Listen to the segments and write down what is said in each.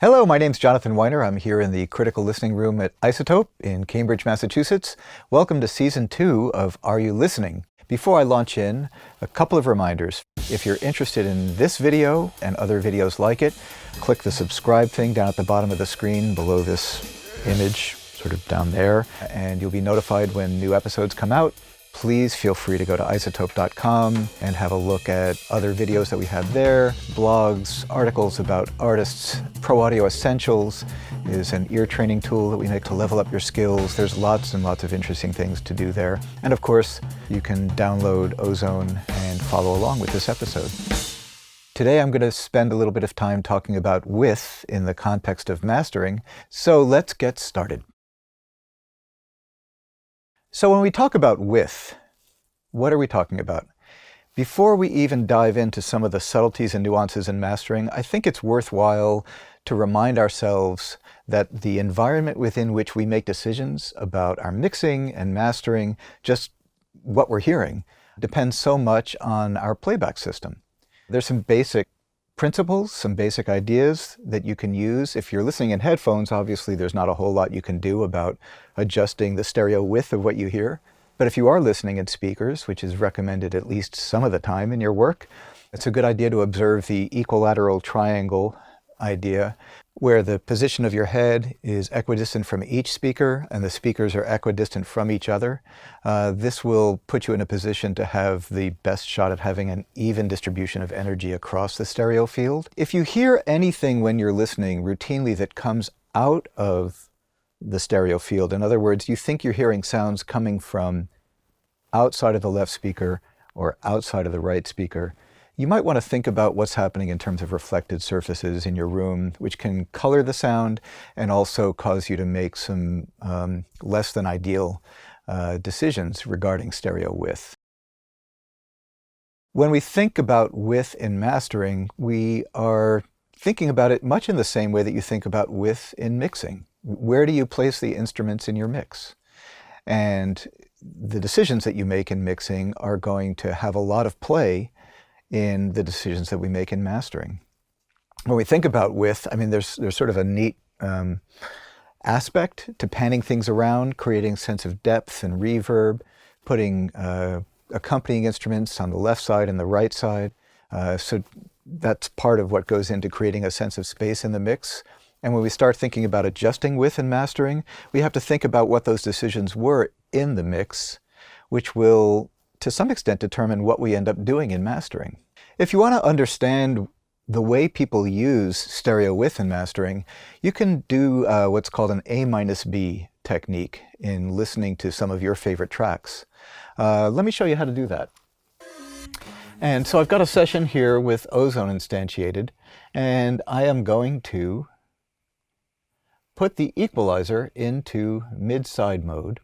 Hello, my name's Jonathan Wyner. I'm here in the critical listening room at iZotope in Cambridge, Massachusetts. Welcome to Season 2 of Are You Listening? Before I launch in, a couple of reminders. If you're interested in this video and other videos like it, click the subscribe thing down at the bottom of the screen below this image, sort of down there, and you'll be notified when new episodes come out. Please feel free to go to iZotope.com and have a look at other videos that we have there, blogs, articles about artists. Pro Audio Essentials is an ear training tool that we make to level up your skills. There's lots and lots of interesting things to do there. And of course, you can download Ozone and follow along with this episode. Today I'm going to spend a little bit of time talking about width in the context of mastering, so let's get started. So when we talk about width, what are we talking about? Before we even dive into some of the subtleties and nuances in mastering, I think it's worthwhile to remind ourselves that the environment within which we make decisions about our mixing and mastering, just what we're hearing, depends so much on our playback system. There's some basic principles, some basic ideas that you can use. If you're listening in headphones, obviously there's not a whole lot you can do about adjusting the stereo width of what you hear. But if you are listening in speakers, which is recommended at least some of the time in your work, it's a good idea to observe the equilateral triangle idea, where the position of your head is equidistant from each speaker and the speakers are equidistant from each other. This will put you in a position to have the best shot at having an even distribution of energy across the stereo field. If you hear anything when you're listening routinely that comes out of the stereo field, in other words, you think you're hearing sounds coming from outside of the left speaker or outside of the right speaker, you might want to think about what's happening in terms of reflected surfaces in your room, which can color the sound and also cause you to make some less than ideal decisions regarding stereo width. When we think about width in mastering, we are thinking about it much in the same way that you think about width in mixing. Where do you place the instruments in your mix? And the decisions that you make in mixing are going to have a lot of play in the decisions that we make in mastering. When we think about width, I mean, there's sort of a neat aspect to panning things around, creating a sense of depth and reverb, putting accompanying instruments on the left side and the right side. So that's part of what goes into creating a sense of space in the mix. And when we start thinking about adjusting width and mastering, we have to think about what those decisions were in the mix, which will to some extent determine what we end up doing in mastering. If you want to understand the way people use stereo width in mastering, you can do what's called an A-B technique in listening to some of your favorite tracks. Let me show you how to do that. And so I've got a session here with Ozone instantiated, and I am going to put the equalizer into mid-side mode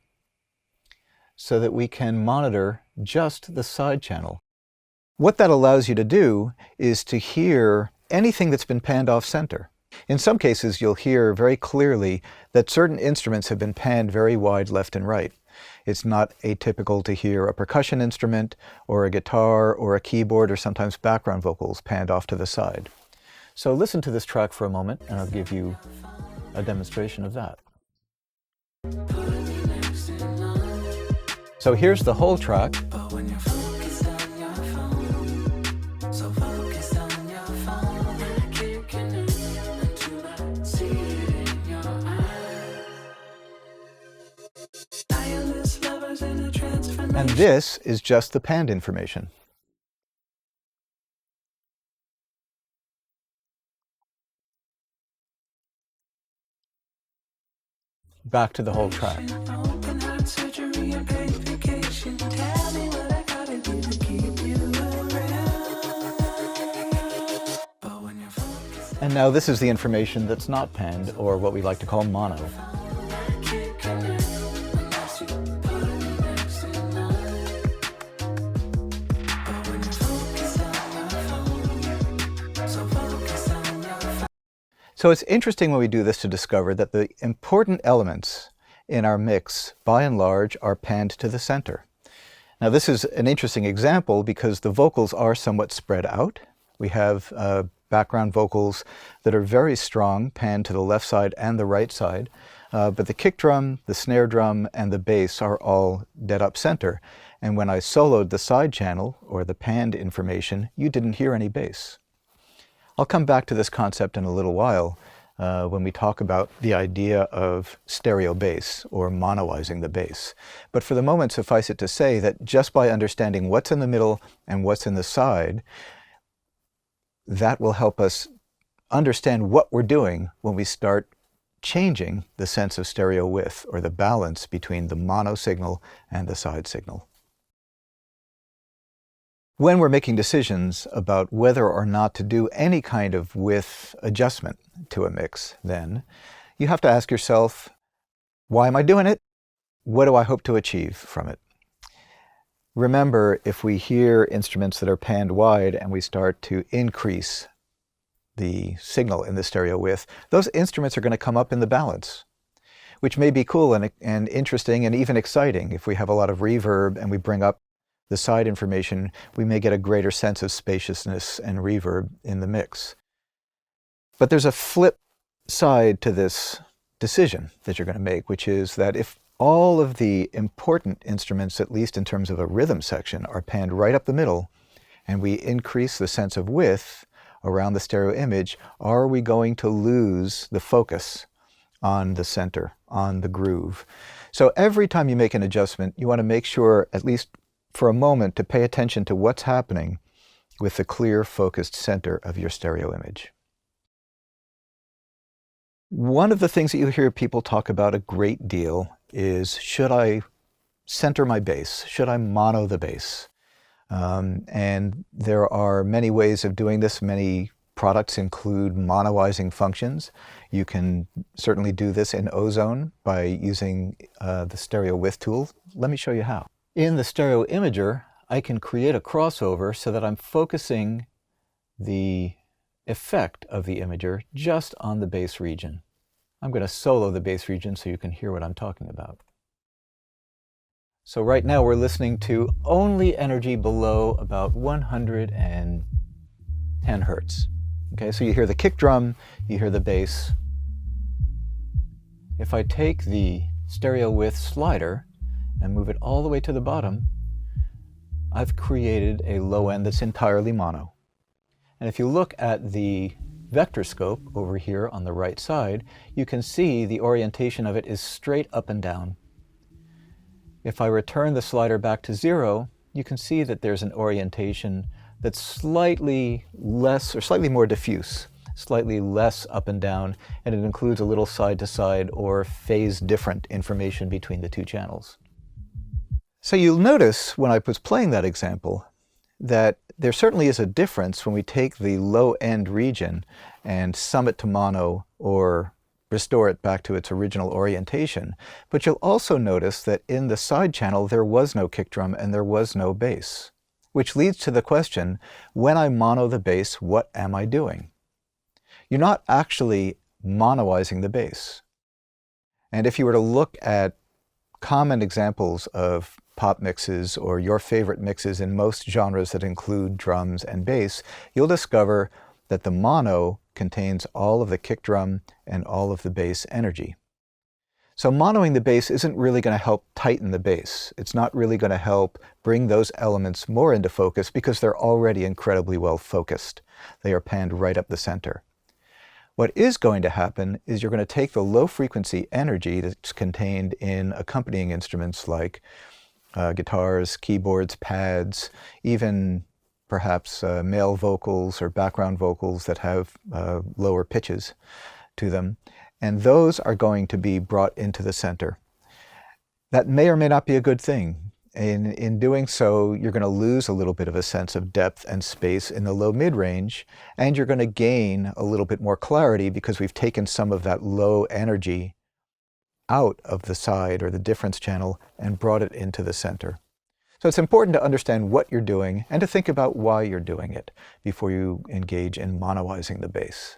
so that we can monitor just the side channel. What that allows you to do is to hear anything that's been panned off center. In some cases, you'll hear very clearly that certain instruments have been panned very wide left and right. It's not atypical to hear a percussion instrument or a guitar or a keyboard or sometimes background vocals panned off to the side. So listen to this track for a moment and I'll give you a demonstration of that. So here's the whole track. And this is just the panned information. Back to the whole track. And now this is the information that's not panned, or what we like to call mono. So it's interesting when we do this to discover that the important elements in our mix, by and large, are panned to the center. Now this is an interesting example because the vocals are somewhat spread out. We have background vocals that are very strong, panned to the left side and the right side. But the kick drum, the snare drum, and the bass are all dead up center. And when I soloed the side channel, or the panned information, you didn't hear any bass. I'll come back to this concept in a little while when we talk about the idea of stereo bass, or monoizing the bass. But for the moment, suffice it to say that just by understanding what's in the middle and what's in the side, that will help us understand what we're doing when we start changing the sense of stereo width, or the balance between the mono signal and the side signal. When we're making decisions about whether or not to do any kind of width adjustment to a mix, then you have to ask yourself, why am I doing it? What do I hope to achieve from it? Remember, if we hear instruments that are panned wide and we start to increase the signal in the stereo width, those instruments are going to come up in the balance, which may be cool and interesting and even exciting. If we have a lot of reverb and we bring up the side information, we may get a greater sense of spaciousness and reverb in the mix. But there's a flip side to this decision that you're going to make, which is that if all of the important instruments, at least in terms of a rhythm section, are panned right up the middle, and we increase the sense of width around the stereo image, are we going to lose the focus on the center, on the groove? So every time you make an adjustment, you want to make sure, at least for a moment, to pay attention to what's happening with the clear, focused center of your stereo image. One of the things that you hear people talk about a great deal is, should I center my bass? Should I mono the bass? And there are many ways of doing this. Many products include monoizing functions. You can certainly do this in Ozone by using the stereo width tool. Let me show you how. In the stereo imager, I can create a crossover so that I'm focusing the effect of the imager just on the bass region. I'm going to solo the bass region so you can hear what I'm talking about. So right now we're listening to only energy below about 110 hertz. Okay, so you hear the kick drum, you hear the bass. If I take the stereo width slider and move it all the way to the bottom, I've created a low end that's entirely mono. And if you look at the vector scope over here on the right side, you can see the orientation of it is straight up and down. If I return the slider back to 0, you can see that there's an orientation that's slightly less, or slightly more diffuse, slightly less up and down, and it includes a little side to side or phase different information between the two channels. So you'll notice when I was playing that example that there certainly is a difference when we take the low end region and sum it to mono or restore it back to its original orientation. But you'll also notice that in the side channel there was no kick drum and there was no bass, which leads to the question, when I mono the bass, what am I doing? You're not actually monoizing the bass. And if you were to look at common examples of pop mixes or your favorite mixes in most genres that include drums and bass, you'll discover that the mono contains all of the kick drum and all of the bass energy. So monoing the bass isn't really going to help tighten the bass. It's not really going to help bring those elements more into focus because they're already incredibly well focused. They are panned right up the center. What is going to happen is you're going to take the low frequency energy that's contained in accompanying instruments like guitars, keyboards, pads, even perhaps male vocals or background vocals that have lower pitches to them, and those are going to be brought into the center. That may or may not be a good thing. In doing so, you're going to lose a little bit of a sense of depth and space in the low mid-range, and you're going to gain a little bit more clarity because we've taken some of that low energy out of the side or the difference channel and brought it into the center. So it's important to understand what you're doing and to think about why you're doing it before you engage in monoizing the bass.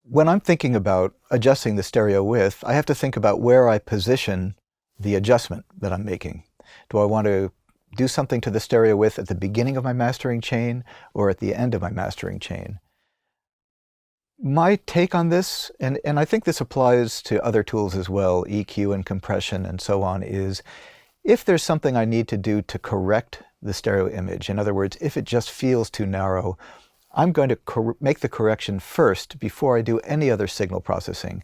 When I'm thinking about adjusting the stereo width, I have to think about where I position the adjustment that I'm making. Do I want to do something to the stereo width at the beginning of my mastering chain or at the end of my mastering chain. My take on this, and I think this applies to other tools as well, EQ and compression and so on, is if there's something I need to do to correct the stereo image, in other words, if it just feels too narrow, I'm going to make the correction first before I do any other signal processing.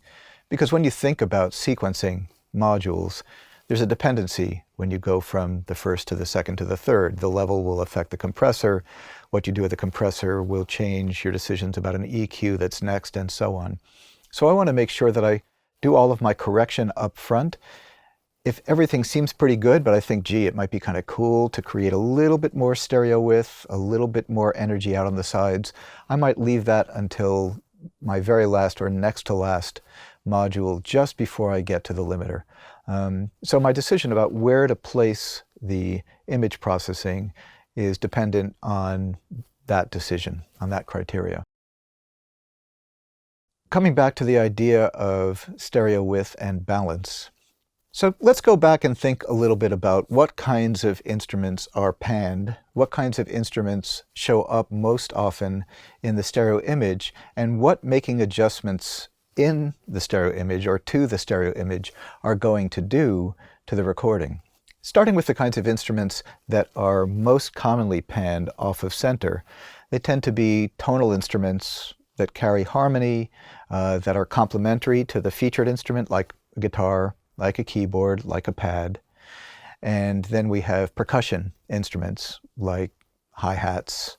Because when you think about sequencing modules, there's a dependency when you go from the first to the second to the third. The level will affect the compressor. What you do with the compressor will change your decisions about an EQ that's next, and so on. So I want to make sure that I do all of my correction up front. If everything seems pretty good, but I think, gee, it might be kind of cool to create a little bit more stereo width, a little bit more energy out on the sides, I might leave that until my very last or next to last module, just before I get to the limiter. So my decision about where to place the image processing is dependent on that decision, on that criteria. Coming back to the idea of stereo width and balance. So let's go back and think a little bit about what kinds of instruments are panned, what kinds of instruments show up most often in the stereo image, and what making adjustments in the stereo image or to the stereo image are going to do to the recording. Starting with the kinds of instruments that are most commonly panned off of center, they tend to be tonal instruments that carry harmony, that are complementary to the featured instrument, like a guitar, like a keyboard, like a pad. And then we have percussion instruments like hi-hats,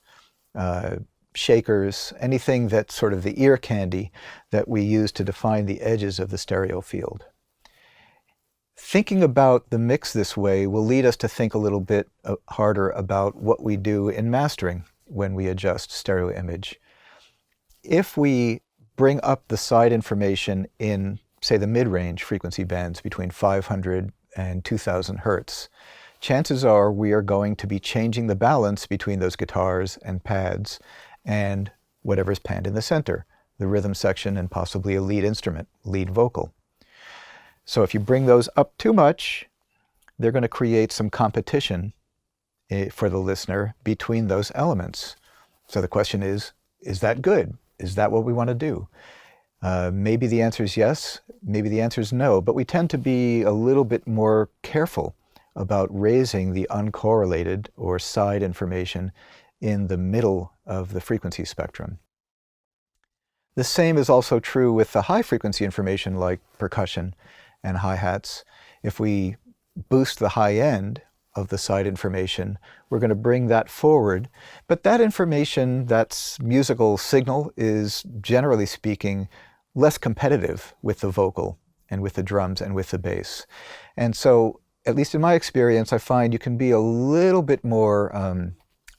shakers, anything that's sort of the ear candy that we use to define the edges of the stereo field. Thinking about the mix this way will lead us to think a little bit harder about what we do in mastering when we adjust stereo image. If we bring up the side information in, say, the mid-range frequency bands between 500 and 2000 hertz, chances are we are going to be changing the balance between those guitars and pads and whatever's panned in the center, the rhythm section and possibly a lead instrument, lead vocal. So if you bring those up too much, they're going to create some competition for the listener between those elements. So the question is that good? Is that what we want to do? Maybe the answer is yes, maybe the answer is no, but we tend to be a little bit more careful about raising the uncorrelated or side information in the middle of the frequency spectrum. The same is also true with the high frequency information like percussion and hi-hats. If we boost the high end of the side information, we're going to bring that forward. But that information, that's musical signal, is generally speaking less competitive with the vocal and with the drums and with the bass. And so, at least in my experience, I find you can be a little bit more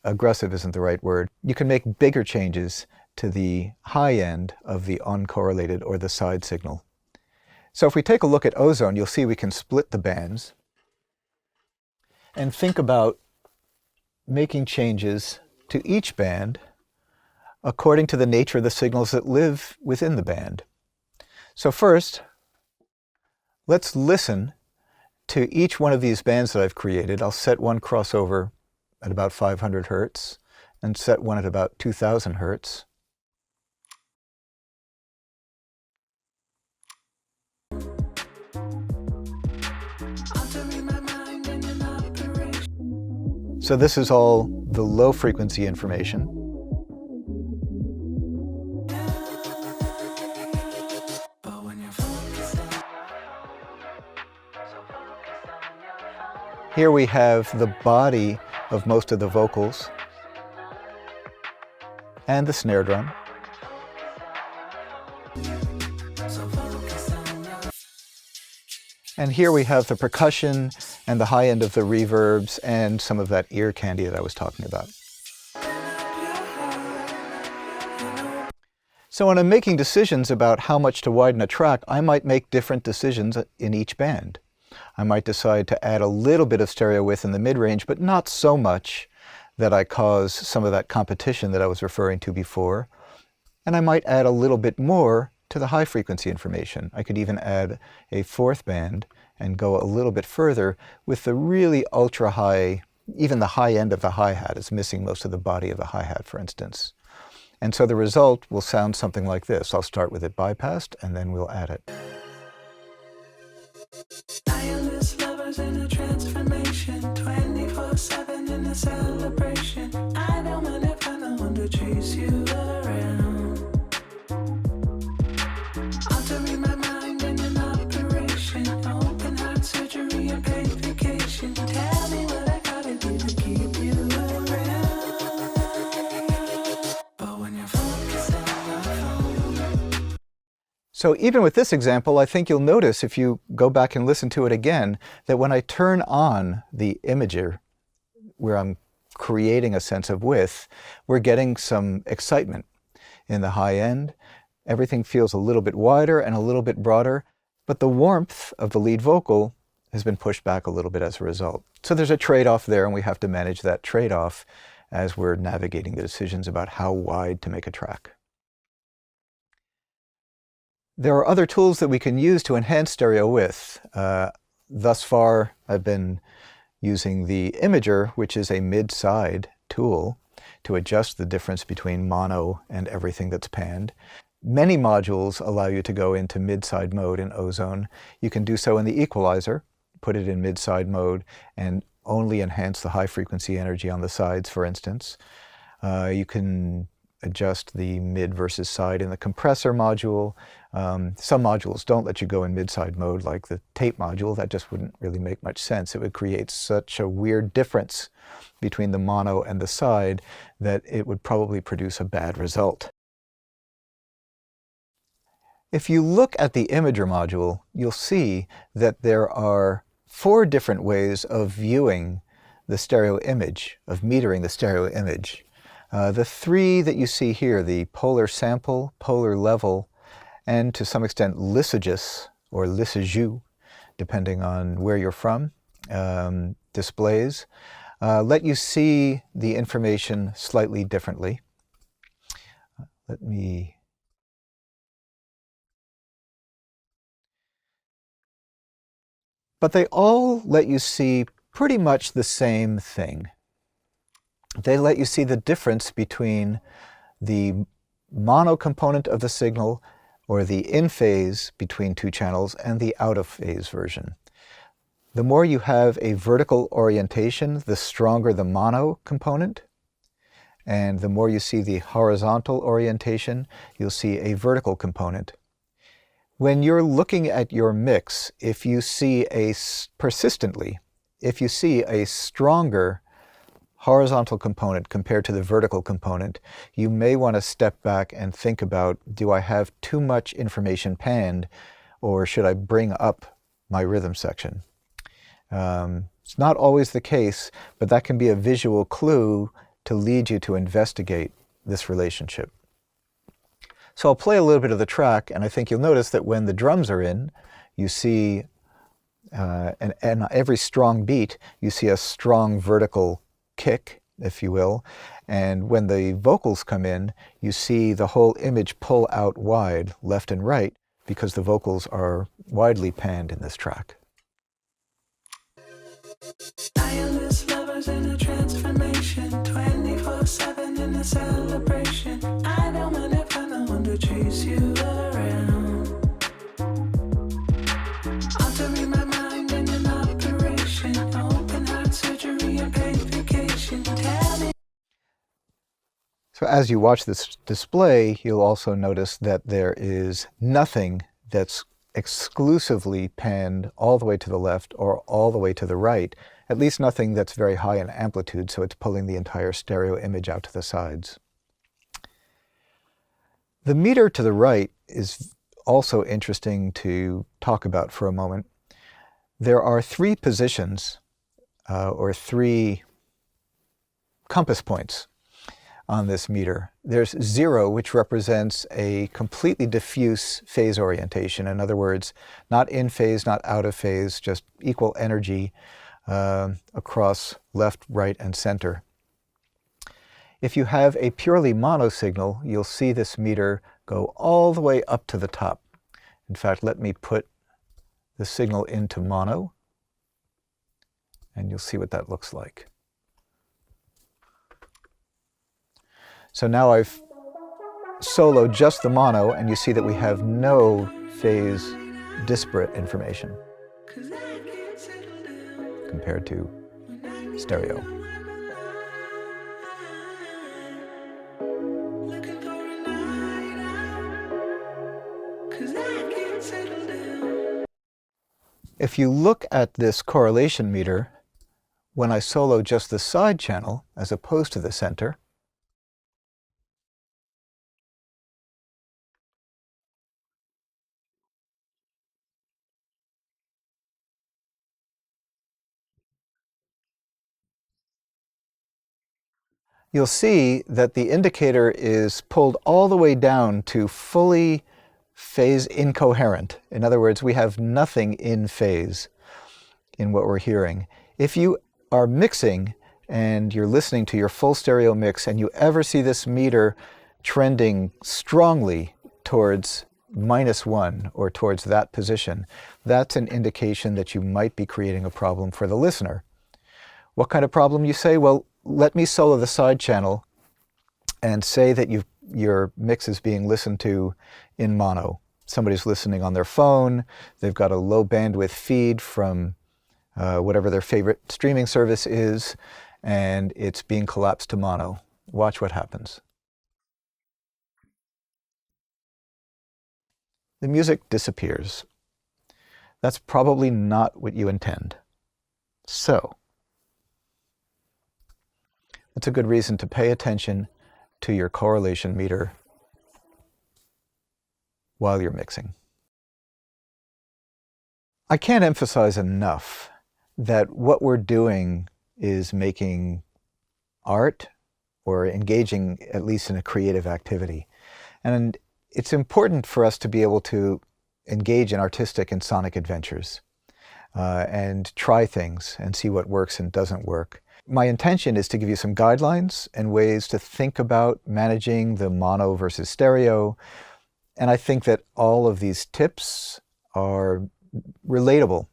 aggressive isn't the right word. You can make bigger changes to the high end of the uncorrelated or the side signal. So if we take a look at ozone, you'll see we can split the bands and think about making changes to each band according to the nature of the signals that live within the band. So first, let's listen to each one of these bands that I've created. I'll set one crossover at about 500 hertz and set one at about 2000 hertz. So this is all the low frequency information. Here we have the body of most of the vocals and the snare drum. And here we have the percussion and the high end of the reverbs and some of that ear candy that I was talking about. So when I'm making decisions about how much to widen a track, I might make different decisions in each band. I might decide to add a little bit of stereo width in the mid-range, but not so much that I cause some of that competition that I was referring to before. And I might add a little bit more to the high frequency information. I could even add a fourth band and go a little bit further with the really ultra high even the high end of the hi-hat is missing most of the body of the hi-hat, for instance. And so the result will sound something like this. I'll start with it bypassed, and then we'll add it. Tireless lovers in a transformation, 24/7 in a celebration. I don't want to find the one to chase you around. Altering my mind in an operation, open heart surgery and paid vacation. Tell me what I gotta do to keep you around. But when you're focused on your phone. So even with this example, I think you'll notice if you go back and listen to it again, that when I turn on the imager, where I'm creating a sense of width, we're getting some excitement in the high end. Everything feels a little bit wider and a little bit broader, but the warmth of the lead vocal has been pushed back a little bit as a result. So there's a trade-off there, and we have to manage that trade-off as we're navigating the decisions about how wide to make a track. There are other tools that we can use to enhance stereo width. Thus far, I've been using the imager, which is a mid-side tool, to adjust the difference between mono and everything that's panned. Many modules allow you to go into mid-side mode in Ozone. You can do so in the equalizer, put it in mid-side mode, and only enhance the high-frequency energy on the sides, for instance. You can adjust the mid versus side in the compressor module. Some modules don't let you go in mid-side mode, like the tape module. That just wouldn't really make much sense. It would create such a weird difference between the mono and the side that it would probably produce a bad result. If you look at the imager module, you'll see that there are 4 different ways of viewing the stereo image, of metering the stereo image. The 3 that you see here, the polar sample, polar level, and to some extent lyssages or lyssages, depending on where you're from, displays, let you see the information slightly differently. But they all let you see pretty much the same thing. They let you see the difference between the mono component of the signal, or the in phase between 2 channels, and the out of phase version. The more you have a vertical orientation, the stronger the mono component. And the more you see the horizontal orientation, you'll see a vertical component. When you're looking at your mix, if you see persistently, if you see a stronger horizontal component compared to the vertical component, you may want to step back and think about, do I have too much information panned, or should I bring up my rhythm section? It's not always the case, but that can be a visual clue to lead you to investigate this relationship. So I'll play a little bit of the track, and I think you'll notice that when the drums are in, you see, and every strong beat, you see a strong vertical kick, if you will. And when the vocals come in, you see the whole image pull out wide, left and right, because the vocals are widely panned in this track. Tireless lovers in a transformation, 24/7 in a celebration. I don't want to find the one to chase you around. Altering my mind in an operation, open heart surgery and paid vacation. Tell me. So as you watch this display, you'll also notice that there is nothing that's exclusively panned all the way to the left or all the way to the right, at least nothing that's very high in amplitude, so it's pulling the entire stereo image out to the sides. The meter to the right is also interesting to talk about for a moment. There are 3 positions, or 3 compass points on this meter. There's 0, which represents a completely diffuse phase orientation. In other words, not in phase, not out of phase, just equal energy across left, right, and center. If you have a purely mono signal, you'll see this meter go all the way up to the top. In fact, let me put the signal into mono, and you'll see what that looks like. So now I've soloed just the mono, and you see that we have no phase disparate information compared to stereo. If you look at this correlation meter, when I solo just the side channel as opposed to the center, you'll see that the indicator is pulled all the way down to fully phase incoherent. In other words, we have nothing in phase in what we're hearing. If you are mixing and you're listening to your full stereo mix and you ever see this meter trending strongly towards -1 or towards that position, that's an indication that you might be creating a problem for the listener. What kind of problem, you say? Well, let me solo the side channel and say that your mix is being listened to in mono. Somebody's listening on their phone, they've got a low bandwidth feed from whatever their favorite streaming service is, and it's being collapsed to mono. Watch what happens. The music disappears. That's probably not what you intend. So, that's a good reason to pay attention to your correlation meter while you're mixing. I can't emphasize enough that what we're doing is making art or engaging at least in a creative activity. And it's important for us to be able to engage in artistic and sonic adventures and try things and see what works and doesn't work. My intention is to give you some guidelines and ways to think about managing the mono versus stereo. And I think that all of these tips are relatable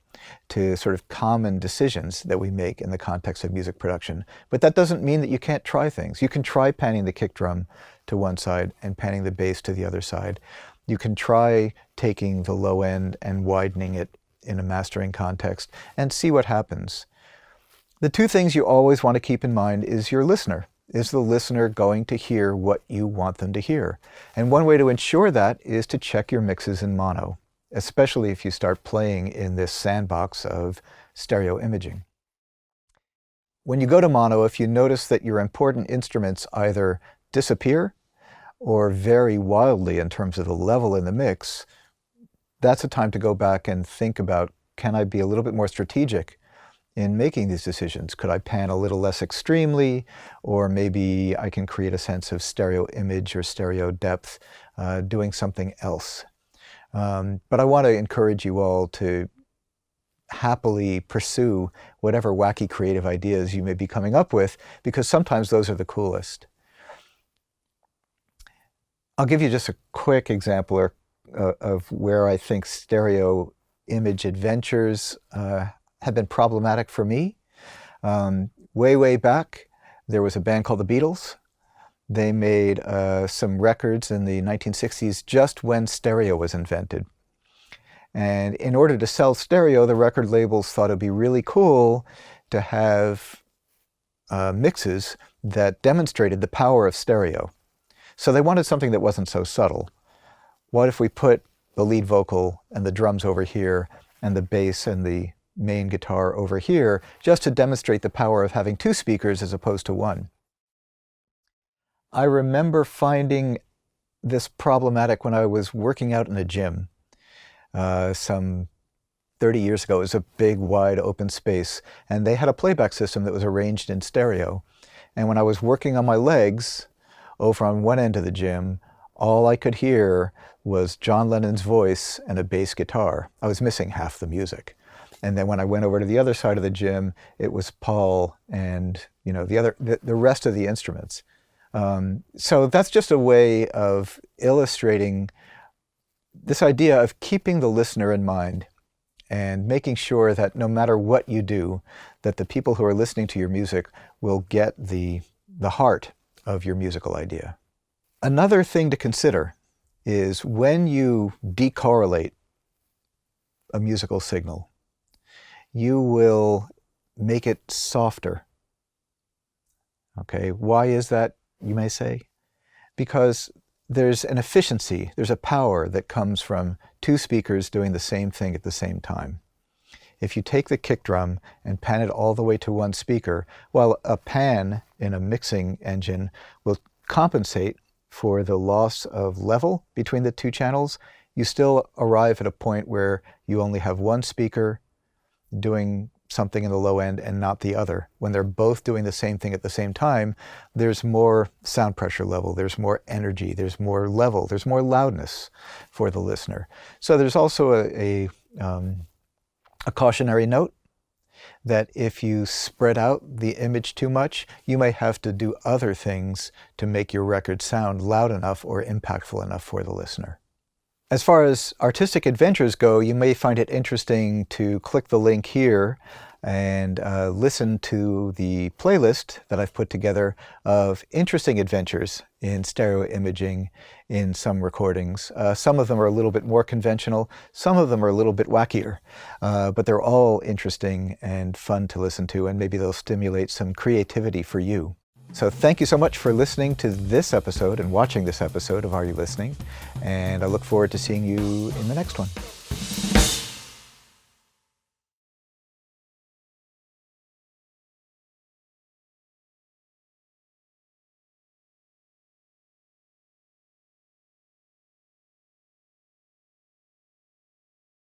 to sort of common decisions that we make in the context of music production. But that doesn't mean that you can't try things. You can try panning the kick drum to one side and panning the bass to the other side. You can try taking the low end and widening it in a mastering context and see what happens. The two things you always want to keep in mind is your listener. Is the listener going to hear what you want them to hear? And one way to ensure that is to check your mixes in mono, especially if you start playing in this sandbox of stereo imaging. When you go to mono, if you notice that your important instruments either disappear or vary wildly in terms of the level in the mix, that's a time to go back and think about, can I be a little bit more strategic in making these decisions? Could I pan a little less extremely, or maybe I can create a sense of stereo image or stereo depth doing something else. But I want to encourage you all to happily pursue whatever wacky creative ideas you may be coming up with, because sometimes those are the coolest. I'll give you just a quick example of where I think stereo image adventures have been problematic for me. Way back, there was a band called the Beatles. They made some records in the 1960s just when stereo was invented. And in order to sell stereo, the record labels thought it'd be really cool to have mixes that demonstrated the power of stereo. So they wanted something that wasn't so subtle. What if we put the lead vocal and the drums over here and the bass and the main guitar over here, just to demonstrate the power of having two speakers as opposed to one? I remember finding this problematic when I was working out in a gym some 30 years ago. It was a big, wide, open space, and they had a playback system that was arranged in stereo. And when I was working on my legs over on one end of the gym, all I could hear was John Lennon's voice and a bass guitar. I was missing half the music. And then when I went over to the other side of the gym, it was Paul and the rest of the instruments. So that's just a way of illustrating this idea of keeping the listener in mind and making sure that no matter what you do, that the people who are listening to your music will get the heart of your musical idea. Another thing to consider is when you decorrelate a musical signal, you will make it softer. Okay, why is that, you may say? Because there's an efficiency, there's a power that comes from two speakers doing the same thing at the same time. If you take the kick drum and pan it all the way to one speaker, while a pan in a mixing engine will compensate for the loss of level between the two channels, you still arrive at a point where you only have one speaker doing something in the low end and not the other. When they're both doing the same thing at the same time, there's more sound pressure level, there's more energy, there's more level, there's more loudness for the listener. So there's also a cautionary note that if you spread out the image too much, you may have to do other things to make your record sound loud enough or impactful enough for the listener. As far as artistic adventures go, you may find it interesting to click the link here and listen to the playlist that I've put together of interesting adventures in stereo imaging in some recordings. Some of them are a little bit more conventional, some of them are a little bit wackier, but they're all interesting and fun to listen to, and maybe they'll stimulate some creativity for you. So thank you so much for listening to this episode and watching this episode of Are You Listening? And I look forward to seeing you in the next one.